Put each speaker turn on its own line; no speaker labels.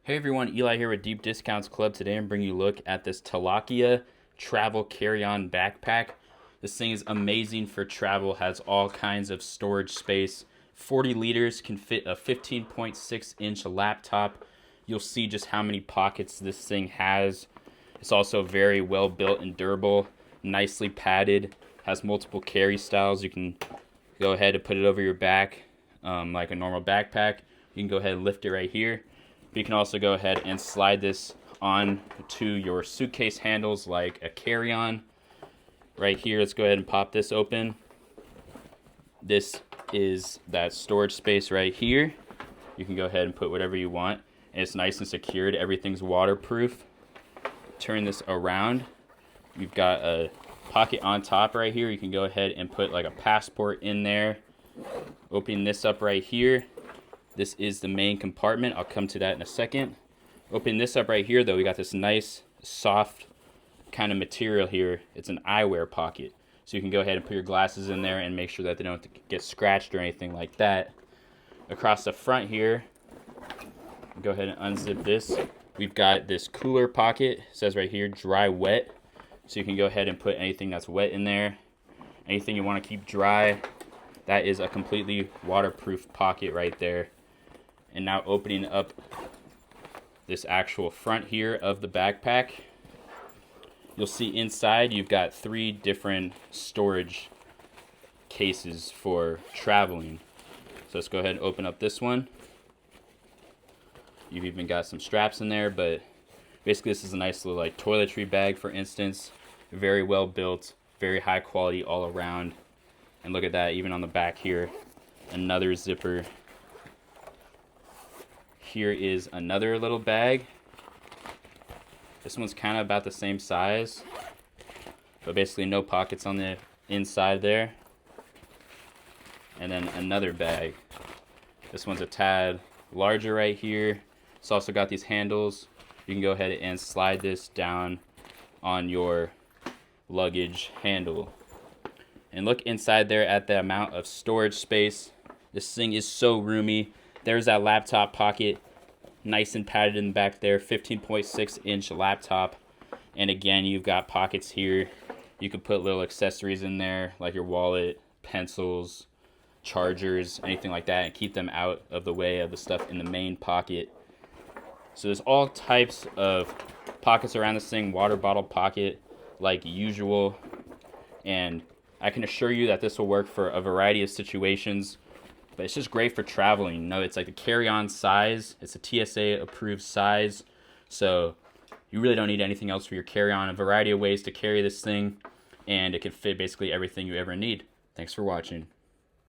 Hey everyone, Eli here with Deep Discounts Club. Today I'm bringing you a look at this Tolaccea travel carry-on backpack. This thing is amazing for travel, has all kinds of storage space. 40 liters, can fit a 15.6-inch laptop. You'll see just how many pockets this thing has. It's also very well built and durable, nicely padded, has multiple carry styles. You can go ahead and put it over your back like a normal backpack. You can go ahead and lift it right here. But you can also go ahead and slide this on to your suitcase handles like a carry-on. Right here, let's go ahead and pop this open. This is that storage space right here. You can go ahead and put whatever you want. And it's nice and secured. Everything's waterproof. Turn this around. You've got a pocket on top right here. You can go ahead and put like a passport in there. Opening this up right here. This is the main compartment. I'll come to that in a second. Open this up right here though, we got this nice soft kind of material here. It's an eyewear pocket. So you can go ahead and put your glasses in there and make sure that they don't get scratched or anything like that. Across the front here, go ahead and unzip this. We've got this cooler pocket. It says right here, dry wet. So you can go ahead and put anything that's wet in there. Anything you want to keep dry. That is a completely waterproof pocket right there. And now opening up this actual front here of the backpack, you'll see inside you've got 3 different storage cases for traveling. So let's go ahead and open up this one. You've even got some straps in there, but basically this is a nice little like toiletry bag, for instance. Very well built, very high quality all around. And look at that, even on the back here, another zipper. Here is another little bag. This one's kind of about the same size, but basically no pockets on the inside there. And then another bag. This one's a tad larger right here. It's also got these handles. You can go ahead and slide this down on your luggage handle. And look inside there at the amount of storage space. This thing is so roomy. There's that laptop pocket, nice and padded in the back there, 15.6-inch laptop. And again, you've got pockets here. You can put little accessories in there, like your wallet, pencils, chargers, anything like that, and keep them out of the way of the stuff in the main pocket. So there's all types of pockets around this thing, water bottle pocket, like usual. And I can assure you that this will work for a variety of situations. But it's just great for traveling. You know, it's like a carry-on size. It's a TSA approved size. So you really don't need anything else for your carry-on. A variety of ways to carry this thing. And it can fit basically everything you ever need. Thanks for watching.